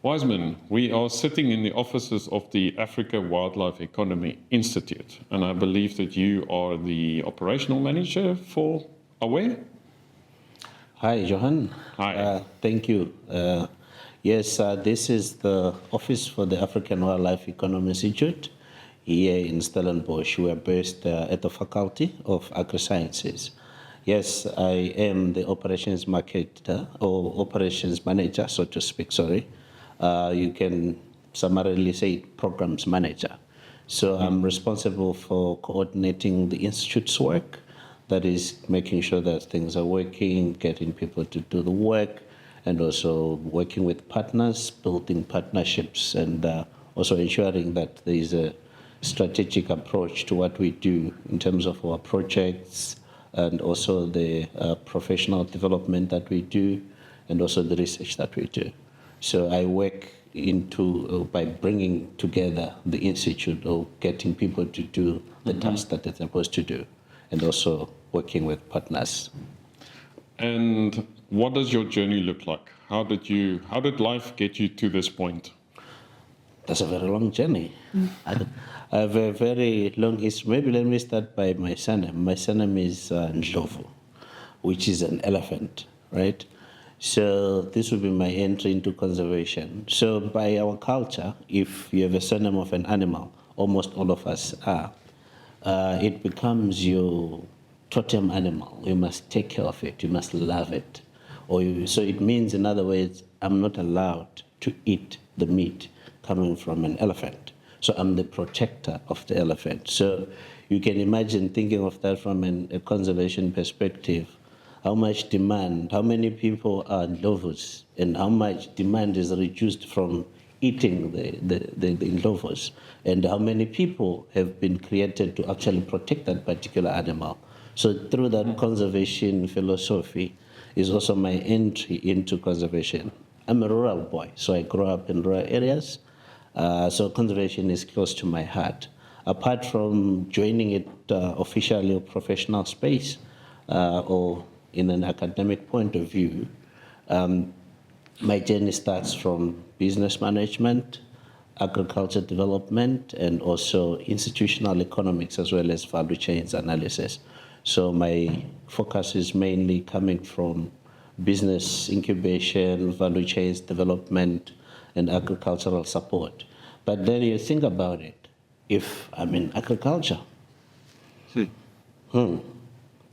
Wiseman, we are sitting in the offices of the Africa Wildlife Economy Institute, and I believe that you are the operational manager for AWEI. Hi, Johan. Hi. Thank you. Yes, this is the office for the African Wildlife Economy Institute here in Stellenbosch. We are based at the Faculty of Agri-Sciences. Yes, I am the operations marketer or operations manager, so to speak, sorry. You can summarily say programs manager. So I'm responsible for coordinating the institute's work, that is making sure that things are working, getting people to do the work, and also working with partners, building partnerships, and also ensuring that there is a strategic approach to what we do in terms of our projects, and also the professional development that we do, and also the research that we do. So I work by bringing together the institute or getting people to do the tasks that they're supposed to do, and also working with partners. And what does your journey look like? How did life get you to this point? That's a very long journey. I have a very long history. Maybe let me start by my surname. My surname is Ndlovu, which is an elephant, right? So this will be my entry into conservation. So by our culture, if you have a surname of an animal, almost all of us are, it becomes your totem animal. You must take care of it. You must love it. So it means, in other words, I'm not allowed to eat the meat coming from an elephant. So I'm the protector of the elephant. So you can imagine thinking of that from a conservation perspective. How much demand, how many people are Ndlovus, and how much demand is reduced from eating the Ndlovus, and how many people have been created to actually protect that particular animal. So through that conservation philosophy is also my entry into conservation. I'm a rural boy, so I grew up in rural areas, so conservation is close to my heart. Apart from joining it officially or professional space, or in an academic point of view, my journey starts from business management, agriculture development, and also institutional economics, as well as value chains analysis. So my focus is mainly coming from business incubation, value chains development, and agricultural support. But then you think about it, if I'm in agriculture,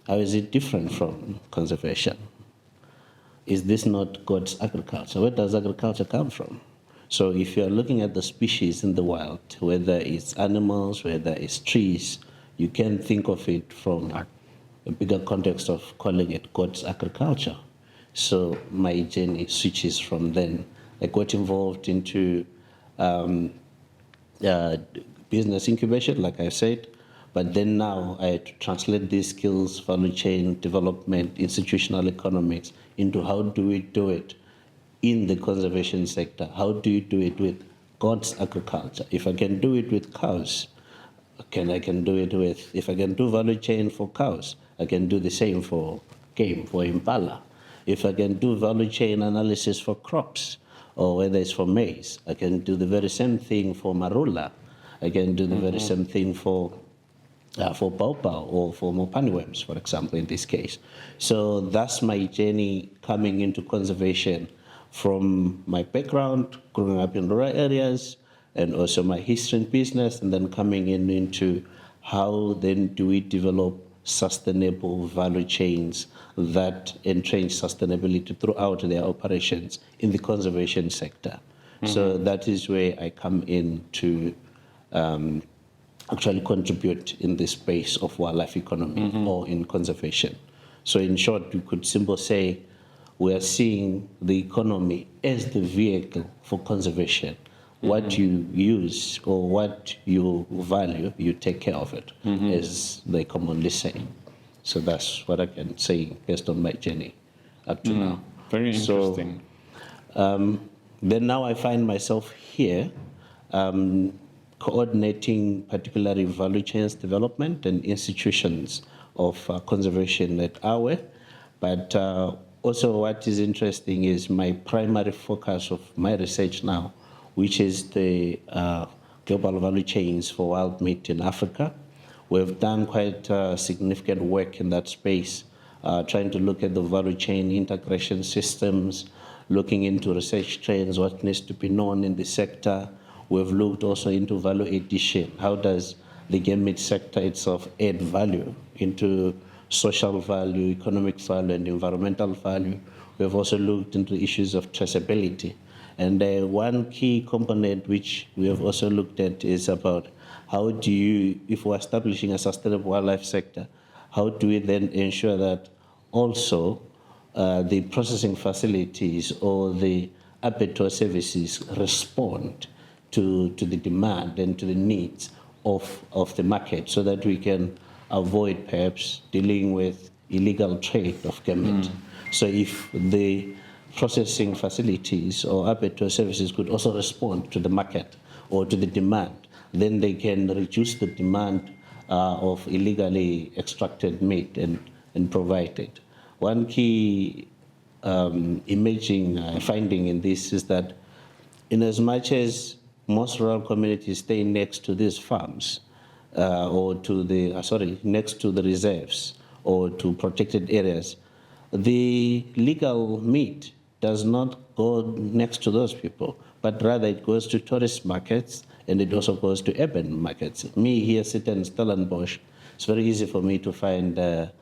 how is it different from conservation? Is this not God's agriculture? Where does agriculture come from? So if you're looking at the species in the wild, whether it's animals, whether it's trees, you can think of it from a bigger context of calling it God's agriculture. So my journey switches from then. I got involved into business incubation, like I said, but then now I had to translate these skills, value chain development, institutional economics, into how do we do it in the conservation sector? How do you do it with God's agriculture? If I can do it with cows, I can do it with, if I can do value chain for cows, I can do the same for game, for impala. If I can do value chain analysis for crops, or whether it's for maize, I can do the very same thing for marula. I can do the very same thing for pawpaw or for mopani worms, for example, in this case. So that's my journey coming into conservation from my background, growing up in rural areas, and also my history in business, and then coming into how then do we develop sustainable value chains that entrench sustainability throughout their operations in the conservation sector. So that is where I come in to actually contribute in the space of wildlife economy or in conservation. So in short, you could simply say we are seeing the economy as the vehicle for conservation. What you use or what you value, you take care of it, as they commonly say. So that's what I can say based on my journey up to now. Very interesting. So, then now I find myself here coordinating particularly value chains development and institutions of conservation at AWEI. But Also, what is interesting is my primary focus of my research now, which is the global value chains for wild meat in Africa. We've done quite significant work in that space, trying to look at the value chain integration systems, looking into research trends, what needs to be known in the sector. We've looked also into value addition. How does the game meat sector itself add value into social value, economic value, and environmental value? We've also looked into issues of traceability. And one key component which we have also looked at is about how do you, if we're establishing a sustainable wildlife sector, how do we then ensure that also the processing facilities or the abattoir services respond to the demand and to the needs of the market, so that we can avoid perhaps dealing with illegal trade of game meat. So if the processing facilities or abattoir services could also respond to the market or to the demand, then they can reduce the demand of illegally extracted meat and provide it. One key emerging finding in this is that in as much as most rural communities stay next to these farms or to the, next to the reserves or to protected areas, the legal meat does not go next to those people, but rather it goes to tourist markets and it also goes to urban markets. Me here sitting in Stellenbosch, it's very easy for me to find a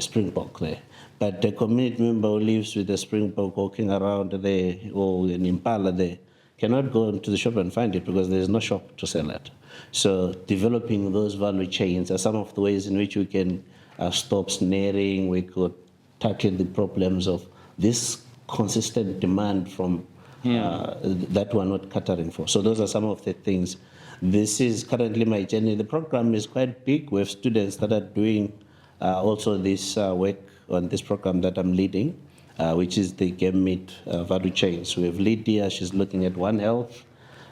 springbok there. But the community member who lives with a springbok walking around there or an impala there cannot go into the shop and find it because there is no shop to sell it. So developing those value chains are some of the ways in which we can stop snaring. We could tackle the problems of this consistent demand from that we're not catering for. So those are some of the things. This is currently my journey. The program is quite big. We have students that are doing also this work on this program that I'm leading, which is the game meat value chain. So we have Lydia, she's looking at One Health.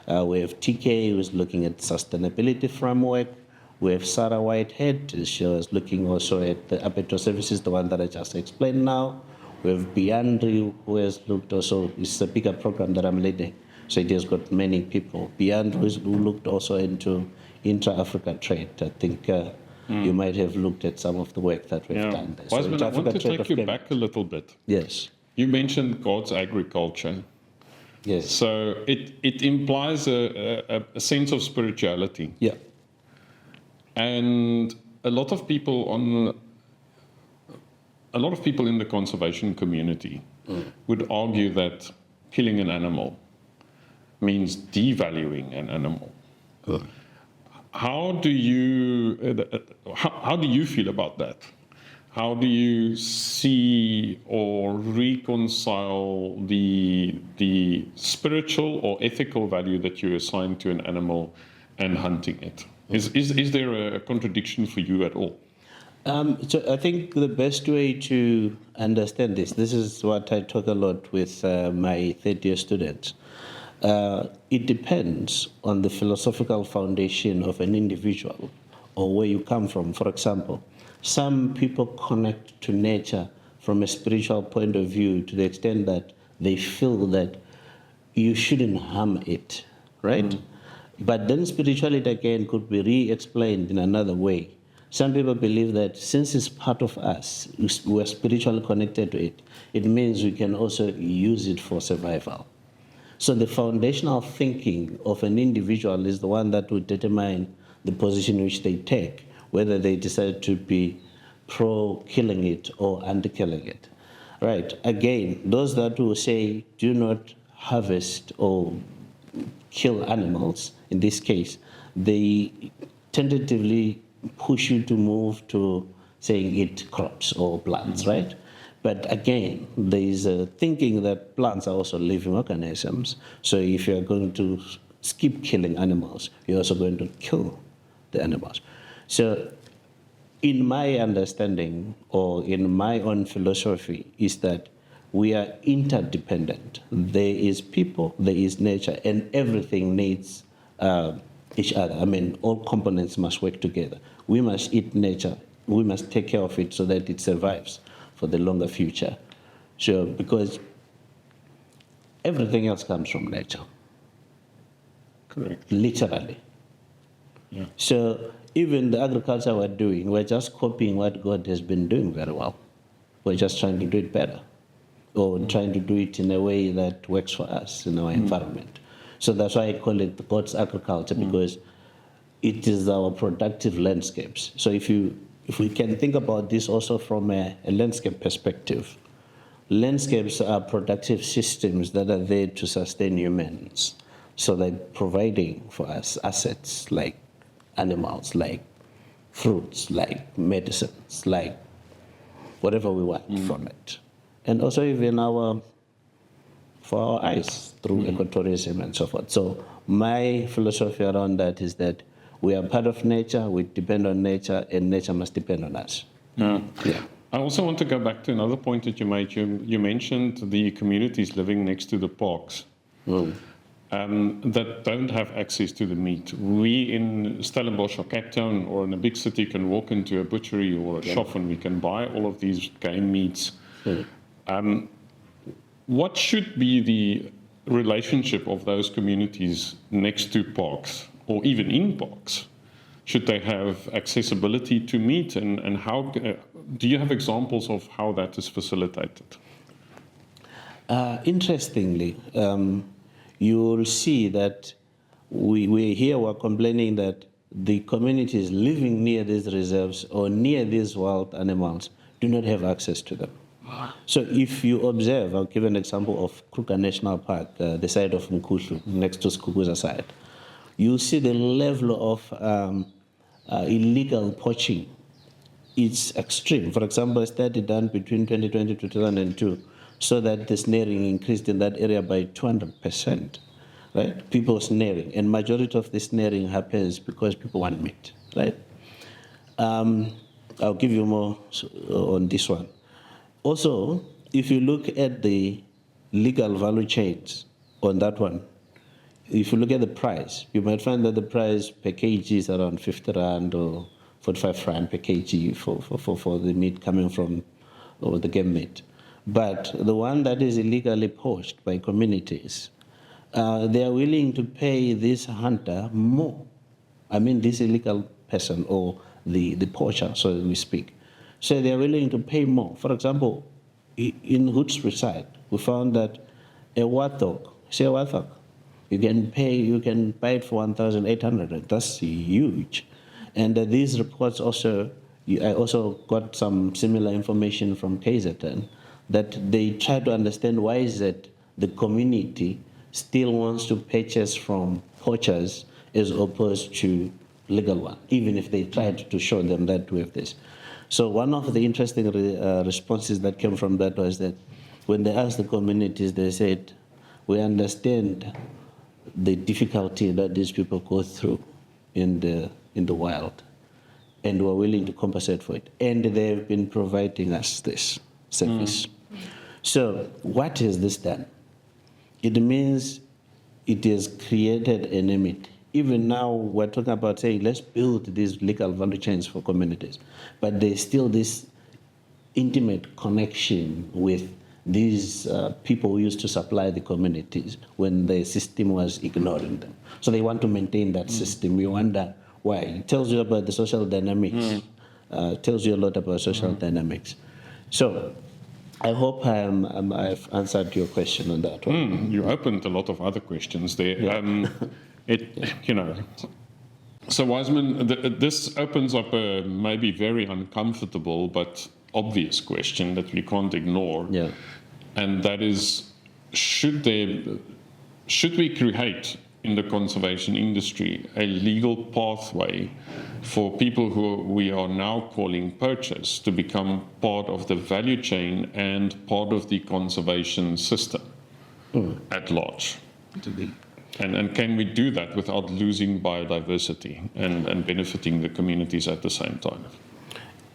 We have TK, who's looking at sustainability framework. We have Sarah Whitehead, she was looking also at the abattoir services, the one that I just explained now. We have Biandri, who has looked also, it's a bigger program that I'm leading, so it has got many people. Biandri, who looked also into intra-Africa trade. I think you might have looked at some of the work that we've done there. Wiseman, I want to take you back a little bit. Yes. You mentioned God's agriculture. Yes. So it implies a sense of spirituality. Yeah. And a lot of people in the conservation community would argue that killing an animal means devaluing an animal. How do you feel about that? How do you see or reconcile the spiritual or ethical value that you assign to an animal and hunting it? Is there a contradiction for you at all? So I think the best way to understand this is what I talk a lot with my third-year students. It depends on the philosophical foundation of an individual or where you come from. For example, some people connect to nature from a spiritual point of view to the extent that they feel that you shouldn't harm it, right? But then spirituality again could be re-explained in another way. Some people believe that since it's part of us, we're spiritually connected to it, it means we can also use it for survival. So the foundational thinking of an individual is the one that would determine the position which they take, whether they decide to be pro-killing it or anti-killing it. Right, again, those that will say do not harvest or kill animals, in this case, they tentatively push you to move to saying eat crops or plants, right? But again, there is a thinking that plants are also living organisms. So if you're going to skip killing animals, you're also going to kill the animals. So in my understanding or in my own philosophy is that we are interdependent. There is people, there is nature, and everything needs each other. I mean, all components must work together. We must eat nature. We must take care of it so that it survives for the longer future. So, because everything else comes from nature, Correct. literally. Yeah. So even the agriculture we're doing, we're just copying what God has been doing very well. We're just trying to do it better, or trying to do it in a way that works for us in our environment. So that's why I call it God's agriculture, because it is our productive landscapes. So if we can think about this also from a landscape perspective, landscapes are productive systems that are there to sustain humans. So they're providing for us assets like animals, like fruits, like medicines, like whatever we want from it. And also even for our eyes through ecotourism and so forth. So my philosophy around that is that we are part of nature, we depend on nature, and nature must depend on us. Yeah. Yeah. I also want to go back to another point that you made. You mentioned the communities living next to the parks that don't have access to the meat. We in Stellenbosch or Cape Town or in a big city can walk into a butchery or a shop and we can buy all of these game meats. What should be the relationship of those communities next to parks or even in parks? Should they have accessibility to meat, and how do you have examples of how that is facilitated? Interestingly, you'll see that we're complaining that the communities living near these reserves or near these wild animals do not have access to them. So if you observe, I'll give an example of Kruger National Park, the side of Mkuhlu, next to Skukuza side. You see the level of illegal poaching. It's extreme. For example, a study done between 2020 to 2002 so that the snaring increased in that area by 200%, right? People snaring, and majority of the snaring happens because people want meat, right? I'll give you more on this one. Also, if you look at the legal value chains on that one, if you look at the price, you might find that the price per kg is around 50 rand or 45 rand per kg for the meat coming from or the game meat. But the one that is illegally poached by communities, they are willing to pay this hunter more. I mean, this illegal person or the poacher, so we speak. So they are willing to pay more. For example, in Hoodspur side, we found that a warthog, say a warthog, you can buy it for 1,800. That's huge. And these reports also, I also got some similar information from KZN that they try to understand why is it the community still wants to purchase from poachers as opposed to legal one, even if they tried to show them that we have this. So one of the interesting responses that came from that was that when they asked the communities, they said, we understand the difficulty that these people go through in the wild, and we're willing to compensate for it. And they've been providing us this service. So what has this done? It means it has created enmity. Even now, we're talking about saying, let's build these legal value chains for communities. But there's still this intimate connection with these people who used to supply the communities when the system was ignoring them. So they want to maintain that system. We wonder why. It tells you about the social dynamics. Tells you a lot about social dynamics. So I hope I've answered your question on that one. You opened a lot of other questions there. Yeah. So Wiseman, this opens up a maybe very uncomfortable but obvious question that we can't ignore. Yeah. And that is, should we create in the conservation industry a legal pathway for people who we are now calling poachers to become part of the value chain and part of the conservation system at large? And can we do that without losing biodiversity and benefiting the communities at the same time?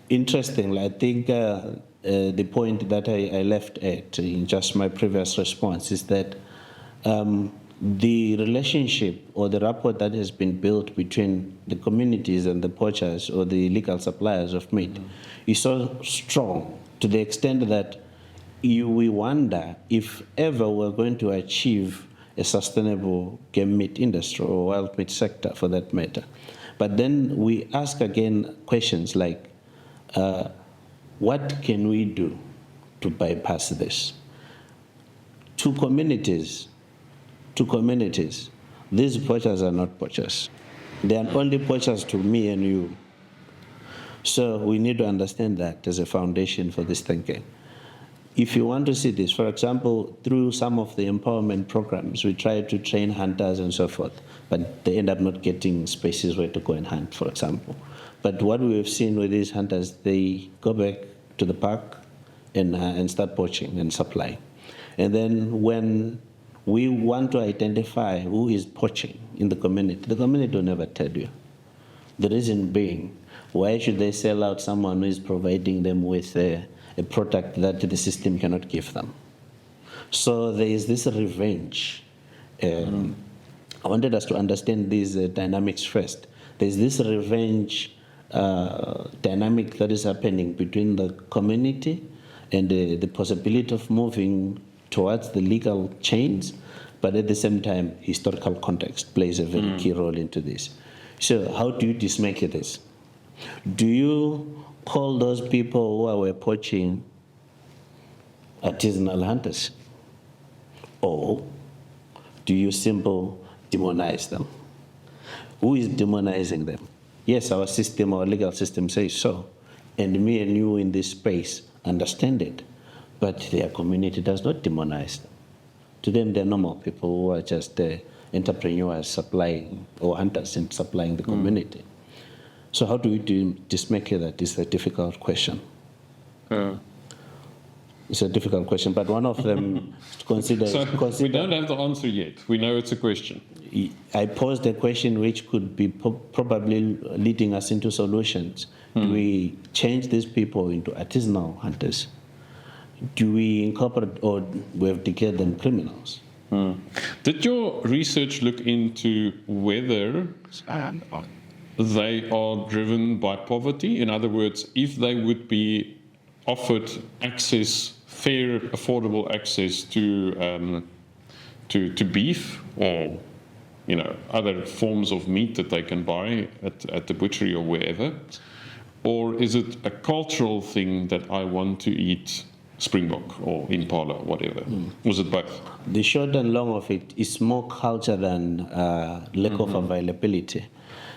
Interestingly, I think the point that I left at in just my previous response is that the relationship or the rapport that has been built between the communities and the poachers or the legal suppliers of meat is so strong to the extent that we wonder if ever we're going to achieve a sustainable game meat industry or wild meat sector for that matter. But then we ask again questions like, what can we do to bypass this? To communities, these poachers are not poachers. They are only poachers to me and you. So we need to understand that as a foundation for this thinking. If you want to see this, for example, through some of the empowerment programs, we try to train hunters and so forth, but they end up not getting spaces where to go and hunt, for example. But what we have seen with these hunters, they go back to the park and start poaching and supplying. And then when we want to identify who is poaching in the community will never tell you. The reason being, why should they sell out someone who is providing them with a product that the system cannot give them? So there is this revenge. I wanted us to understand these dynamics first. There's this revenge dynamic that is happening between the community and the possibility of moving towards the legal chains, but at the same time, historical context plays a very key role into this. So how do you dismantle this? Do you call those people who were poaching artisanal hunters? Or do you simply demonize them? Who is demonizing them? Yes, our system, our legal system says so, and me and you in this space understand it, but their community does not demonize them. To them, they're normal people who are just entrepreneurs supplying, or hunters and supplying the community. So how do we dismantle that? It's a difficult question. It's a difficult question, but one of them to consider. We don't have the answer yet. We know it's a question. I posed a question which could be probably leading us into solutions. Do we change these people into artisanal hunters? Do we incorporate, or we have declared them criminals? Did your research look into whether they are driven by poverty? In other words, if they would be offered access, fair, affordable access to beef or other forms of meat that they can buy at the butchery or wherever, or is it a cultural thing that I want to eat springbok or impala or whatever? Was it both? The short and long of it is more culture than lack of availability.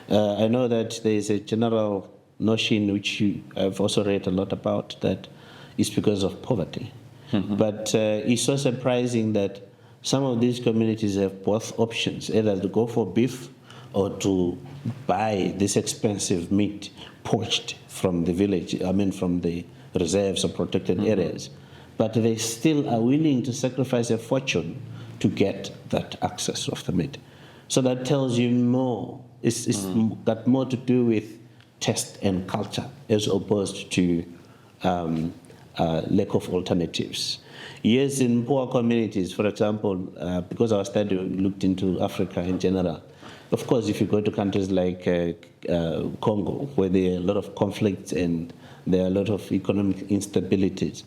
I know that there is a general notion which I've also read a lot about, that it's because of poverty. But it's so surprising that some of these communities have both options, either to go for beef or to buy this expensive meat poached from the village, from the reserves or protected areas. But they still are willing to sacrifice a fortune to get that access of the meat. So that tells you more. It's got more to do with taste and culture as opposed to lack of alternatives. Yes, in poor communities, for example, because our study looked into Africa in general, of course, if you go to countries like Congo, where there are a lot of conflicts and there are a lot of economic instabilities,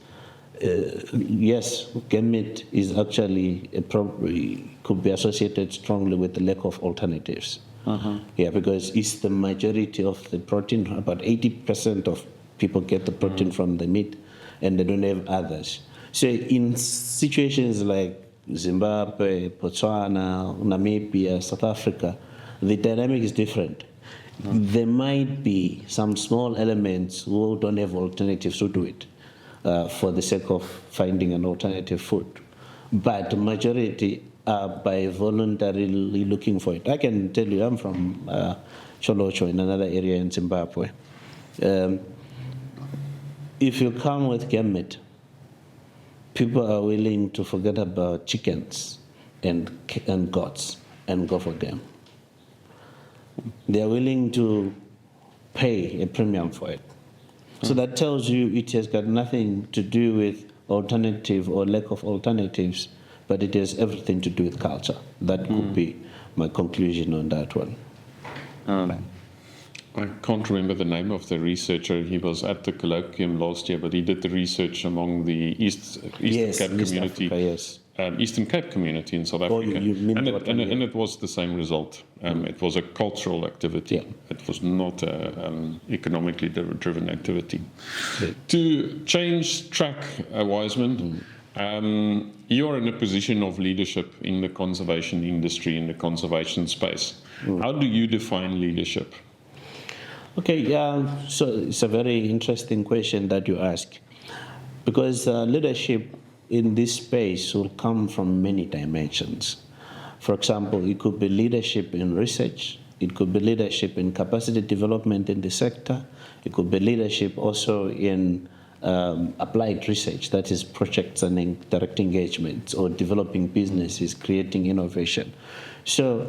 yes, game meat is actually could be associated strongly with the lack of alternatives. Yeah, because it's the majority of the protein. About 80% of people get the protein from the meat, and they don't have others. So in situations like Zimbabwe, Botswana, Namibia, South Africa, the dynamic is different. There might be some small elements who don't have alternatives who do it for the sake of finding an alternative food. But the majority are by voluntarily looking for it. I can tell you, I'm from Cholocho in another area in Zimbabwe. If you come with game meat, people are willing to forget about chickens and goats and go for game. They are willing to pay a premium for it. So that tells you it has got nothing to do with alternative or lack of alternatives, but it has everything to do with culture. That could be my conclusion on that one. I can't remember the name of the researcher. He was at the colloquium last year, but he did the research among the Eastern Cape community. Africa, yes. Eastern Cape community in South Africa. You mean and it was the same result. It was a cultural activity. Yeah. It was not an economically driven activity. To change track, Wiseman, you're in a position of leadership in the conservation industry, in the conservation space. How do you define leadership? Okay, so it's a very interesting question that you ask, because leadership in this space will come from many dimensions. For example, it could be leadership in research, it could be leadership in capacity development in the sector, it could be leadership also in applied research, that is projects and direct engagements, or developing businesses, creating innovation. So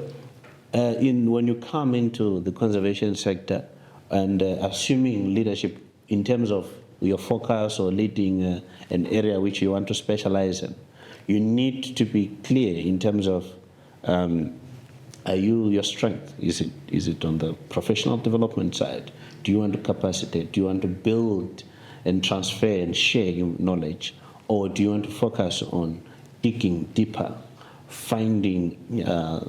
when you come into the conservation sector, and assuming leadership in terms of your focus or leading an area which you want to specialize in, you need to be clear in terms of your strength. Is it on the professional development side? Do you want to capacitate? Do you want to build and transfer and share your knowledge? Or do you want to focus on digging deeper, finding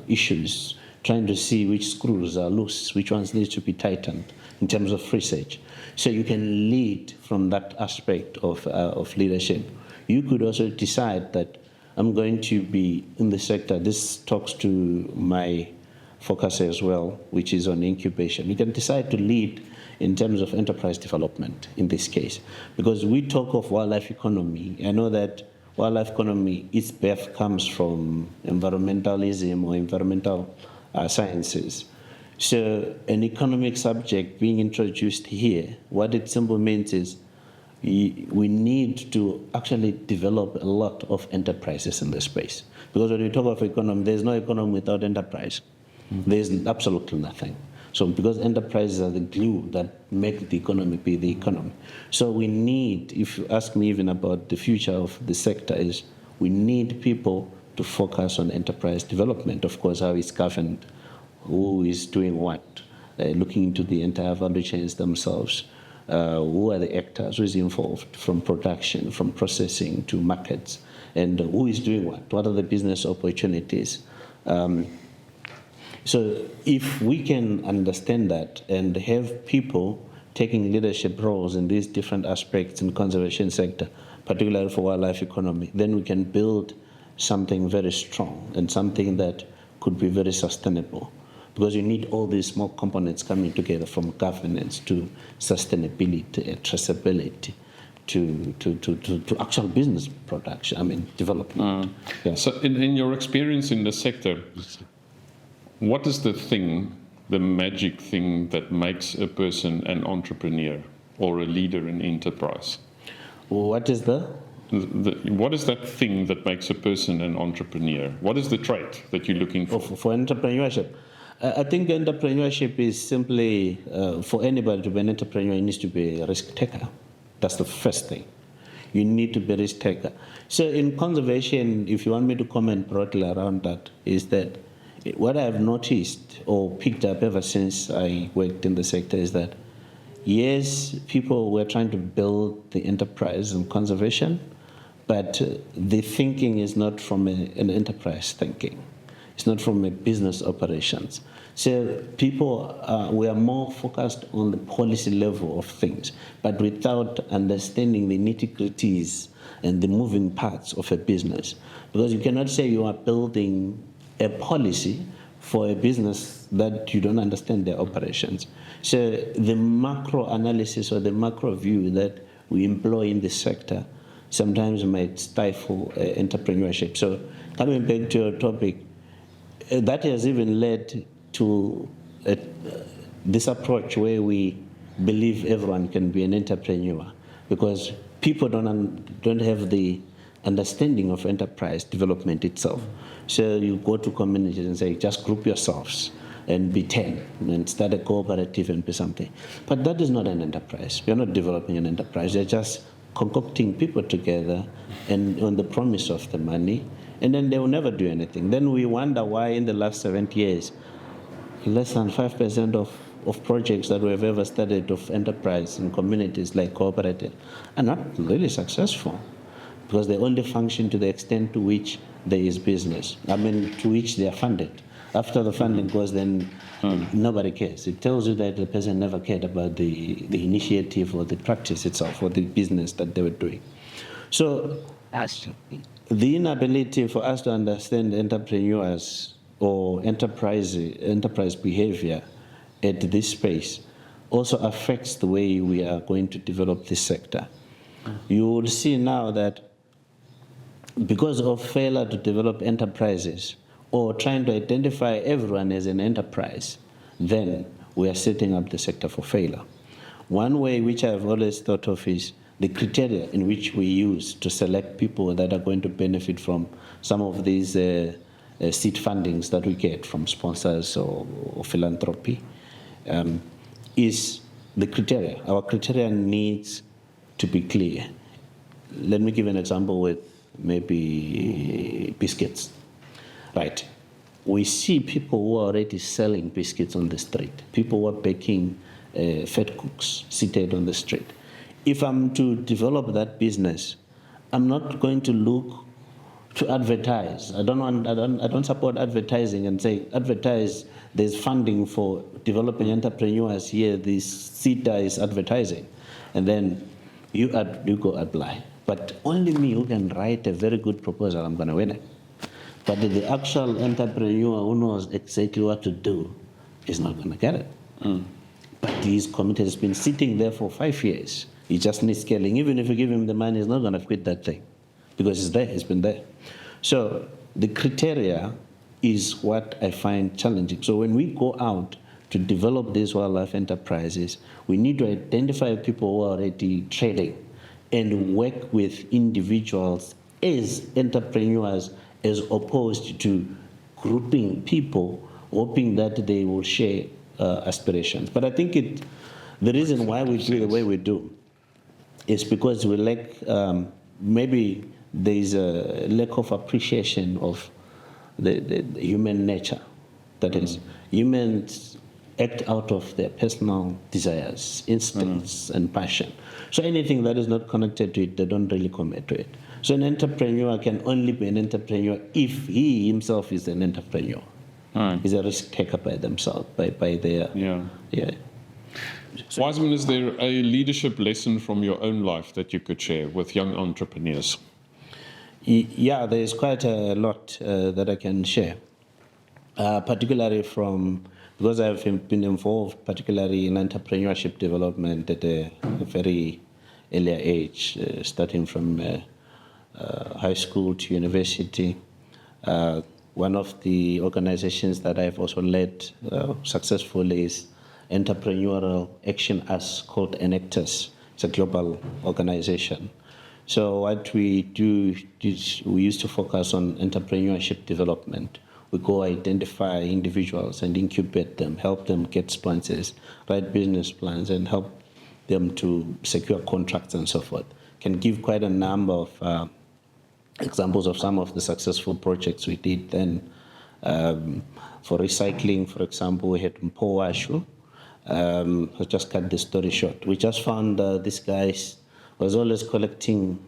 issues, trying to see which screws are loose, which ones need to be tightened in terms of research? So you can lead from that aspect of leadership. You could also decide that I'm going to be in the sector. This talks to my focus as well, which is on incubation. You can decide to lead in terms of enterprise development in this case. Because we talk of wildlife economy. I know that wildlife economy, its birth comes from environmentalism or environmental sciences. So an economic subject being introduced here, what it simply means is we need to actually develop a lot of enterprises in this space. Because when we talk of economy, there's no economy without enterprise. There's absolutely nothing. So because enterprises are the glue that make the economy be the economy. So we need, if you ask me even about the future of the sector, is we need people to focus on enterprise development. Of course, how it's governed, who is doing what, looking into the entire value chains themselves, who are the actors, who is involved from production, from processing to markets, and who is doing what are the business opportunities. So if we can understand that and have people taking leadership roles in these different aspects in the conservation sector, particularly for wildlife economy, then we can build something very strong and something that could be very sustainable. Because you need all these small components coming together, from governance to sustainability and traceability to actual business production, development. Yeah. So in your experience in the sector, what is the magic thing that makes a person an entrepreneur or a leader in enterprise? What is what is that thing that makes a person an entrepreneur? What is the trait that you're looking for? For entrepreneurship? I think entrepreneurship is simply, for anybody to be an entrepreneur, you need to be a risk taker. That's the first thing. You need to be a risk taker. So in conservation, if you want me to comment broadly around that, is that what I've noticed or picked up ever since I worked in the sector is that, yes, people were trying to build the enterprise in conservation, but the thinking is not from an enterprise thinking. It's not from a business operations. So people were more focused on the policy level of things, but without understanding the nitty-gritties and the moving parts of a business. Because you cannot say you are building a policy for a business that you don't understand their operations. So the macro analysis or the macro view that we employ in this sector sometimes might stifle entrepreneurship. So coming back to your topic, that has even led to this approach where we believe everyone can be an entrepreneur, because people don't have the understanding of enterprise development itself. So you go to communities and say, just group yourselves and be 10 and start a cooperative and be something. But that is not an enterprise. You're not developing an enterprise. You're just concocting people together and on the promise of the money, and then they will never do anything. Then we wonder why in the last 70 years, less than 5% of of projects that we've ever studied of enterprise in communities like cooperative are not really successful because they only function to the extent to which there is business. To which they are funded. After the funding goes, then nobody cares. It tells you that the person never cared about the initiative or the practice itself or the business that they were doing. So the inability for us to understand entrepreneurs or enterprise behavior at this space also affects the way we are going to develop this sector. You will see now that because of failure to develop enterprises or trying to identify everyone as an enterprise, then we are setting up the sector for failure. One way which I've always thought of is the criteria in which we use to select people that are going to benefit from some of these seed fundings that we get from sponsors or philanthropy is the criteria. Our criteria needs to be clear. Let me give an example with maybe biscuits. Right. We see people who are already selling biscuits on the street, people who are baking fat cooks seated on the street. If I'm to develop that business, I'm not going to look to advertise. I don't support advertising and say, advertise, there's funding for developing entrepreneurs here, this SETA is advertising. And then you go apply. But only me who can write a very good proposal, I'm going to win it. But the actual entrepreneur who knows exactly what to do is not going to get it. But his committee has been sitting there for 5 years. He just needs scaling. Even if you give him the money, he's not going to quit that thing because it's there, it's been there. So the criteria is what I find challenging. So when we go out to develop these wildlife enterprises, we need to identify people who are already trading and work with individuals as entrepreneurs as opposed to grouping people, hoping that they will share aspirations. But I think the reason why we do the way we do is because we lack, maybe there is a lack of appreciation of the human nature. That is, humans act out of their personal desires, instincts, and passion. So anything that is not connected to it, they don't really commit to it. So an entrepreneur can only be an entrepreneur if he himself is an entrepreneur. He's a risk taker by themselves, by their... Yeah. So, Wiseman, is there a leadership lesson from your own life that you could share with young entrepreneurs? Yeah, there's quite a lot that I can share, particularly because I've been involved particularly in entrepreneurship development at a very earlier age, starting from high school to university. One of the organizations that I've also led successfully is Entrepreneurial Action Us, called Enactus. It's a global organization. So what we do is we used to focus on entrepreneurship development. We go identify individuals and incubate them, help them get sponsors, write business plans, and help them to secure contracts and so forth. Can give quite a number of examples of some of the successful projects we did then. For recycling, for example, we had Mpowashu. I'll just cut the story short. We just found this guy was always collecting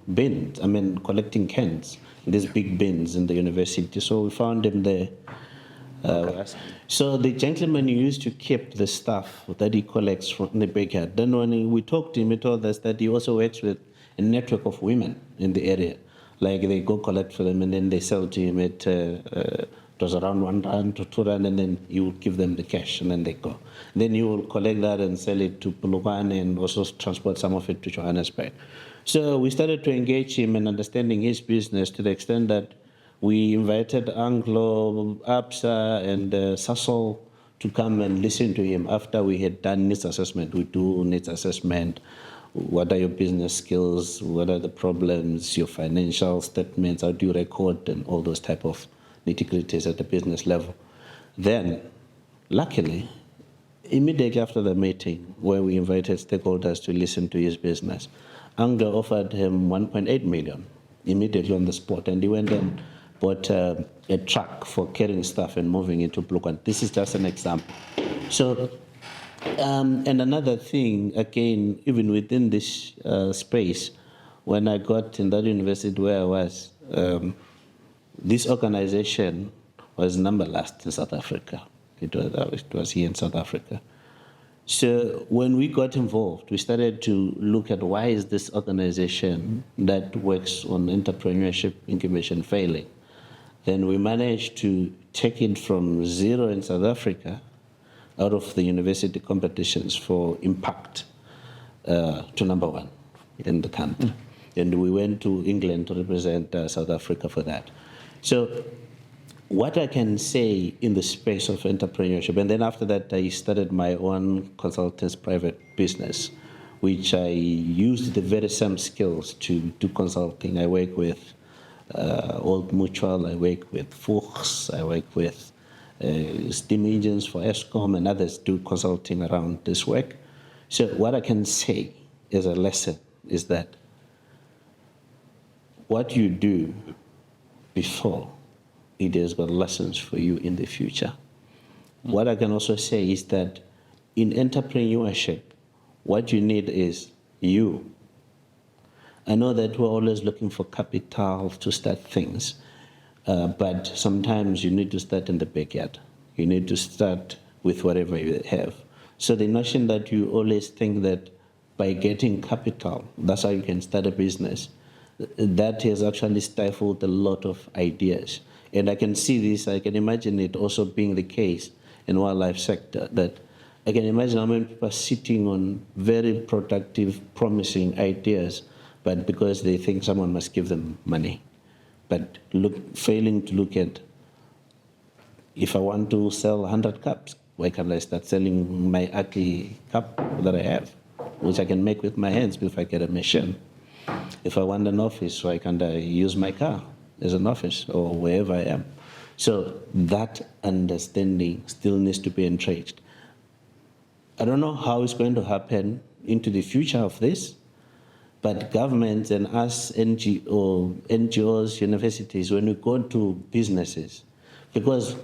collecting cans, these big bins in the university. So we found him there. So the gentleman used to keep the stuff that he collects from the backyard. Then when we talked to him, he told us that he also works with a network of women in the area. Like they go collect for them and then they sell to him at it was around R1 to R2, and then you would give them the cash and then they go. Then you will collect that and sell it to Polokwane and also transport some of it to Johannesburg. So we started to engage him in understanding his business to the extent that we invited Anglo, ABSA, and Sasol to come and listen to him after we had done needs assessment. We do needs assessment. What are your business skills? What are the problems? Your financial statements? How do you record? And all those type of nitty-gritties at the business level. Then, luckily, immediately after the meeting where we invited stakeholders to listen to his business, Anglo offered him 1.8 million immediately on the spot, and he went and bought a truck for carrying stuff and moving it to Polokwane. This is just an example. So And another thing, again, even within this space, when I got in that university where I was, this organization was number last in South Africa. It was here in South Africa. So when we got involved, we started to look at why is this organization that works on entrepreneurship incubation failing. Then we managed to take it from 0 in South Africa out of the university competitions for impact to number 1 in the country. And we went to England to represent South Africa for that. So what I can say in the space of entrepreneurship, and then after that I started my own consultants private business, which I used the very same skills to do consulting. I work with Old Mutual, I work with Fuchs, I work with steam engines for Eskom, and others do consulting around this work. So what I can say as a lesson is that what you do before, it has got lessons for you in the future. What I can also say is that in entrepreneurship, what you need is you. I know that we're always looking for capital to start things, but sometimes you need to start in the backyard. You need to start with whatever you have. So the notion that you always think that by getting capital, that's how you can start a business, that has actually stifled a lot of ideas. And I can see this, I can imagine it also being the case in wildlife sector, that I can imagine how many people are sitting on very productive, promising ideas, but because they think someone must give them money. But failing to look at, if I want to sell 100 cups, why can't I start selling my Aki cup that I have, which I can make with my hands if I get a machine? If I want an office, why can't I use my car as an office or wherever I am? So that understanding still needs to be entrenched. I don't know how it's going to happen into the future of this, but governments and us NGOs, universities, when we go to businesses, because,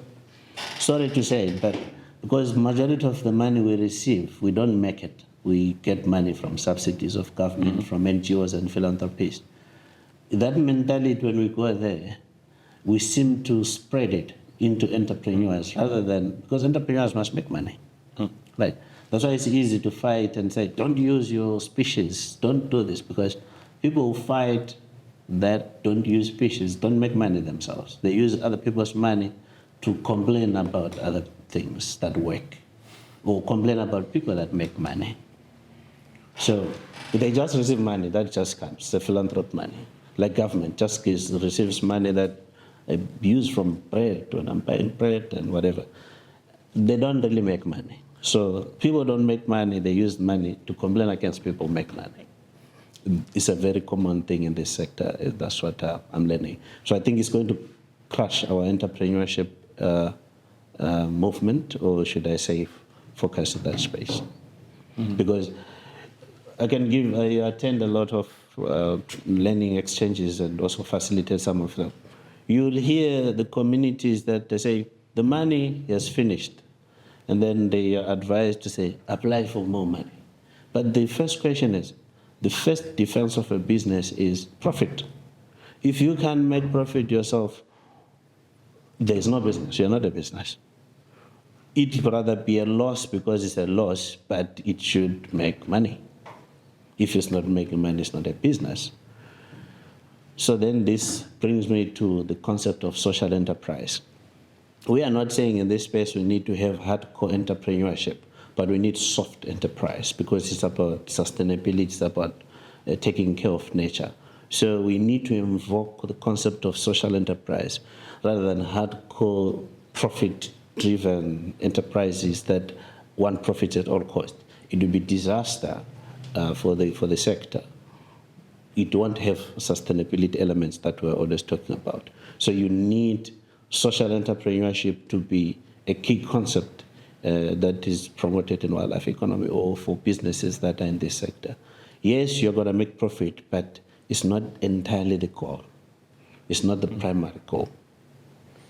sorry to say, but because majority of the money we receive, we don't make it. We get money from subsidies of government, from NGOs and philanthropies. That mentality, when we go there, we seem to spread it into entrepreneurs rather than, because entrepreneurs must make money. Right? That's why it's easy to fight and say, don't use your species, don't do this, because people who fight that don't use species don't make money themselves. They use other people's money to complain about other things that work, or complain about people that make money. So they just receive money, that just comes, the philanthropic money. Like government just receives money that used from bread, when I'm buying bread and whatever. They don't really make money. So people don't make money, they use money to complain against people who make money. It's a very common thing in this sector. That's what I'm learning. So I think it's going to crush our entrepreneurship movement, or should I say focus in that space. Because I attend a lot of learning exchanges and also facilitate some of them. You'll hear the communities that they say, the money has finished. And then they are advised to say, apply for more money. But the first question is, the first defense of a business is profit. If you can't make profit yourself, there is no business, you're not a business. It would rather be a loss because it's a loss, but it should make money. If it's not making money, it's not a business. So then this brings me to the concept of social enterprise. We are not saying in this space we need to have hardcore entrepreneurship, but we need soft enterprise because it's about sustainability, it's about taking care of nature. So we need to invoke the concept of social enterprise rather than hardcore profit-driven enterprises that want profit at all costs. It would be disaster for the sector. It won't have sustainability elements that we're always talking about. So you need social entrepreneurship to be a key concept that is promoted in wildlife economy or for businesses that are in this sector. Yes, you're going to make profit, but it's not entirely the goal. It's not the primary goal.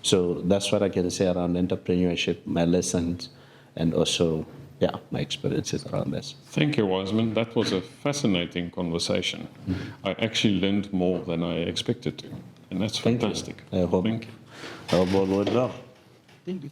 So that's what I can say around entrepreneurship, my lessons, and also yeah, my experiences around this. Thank you, Wiseman. That was a fascinating conversation. I actually learned more than I expected to, and that's Thank you. fantastic. I hope Thank you. all went well. Thank you.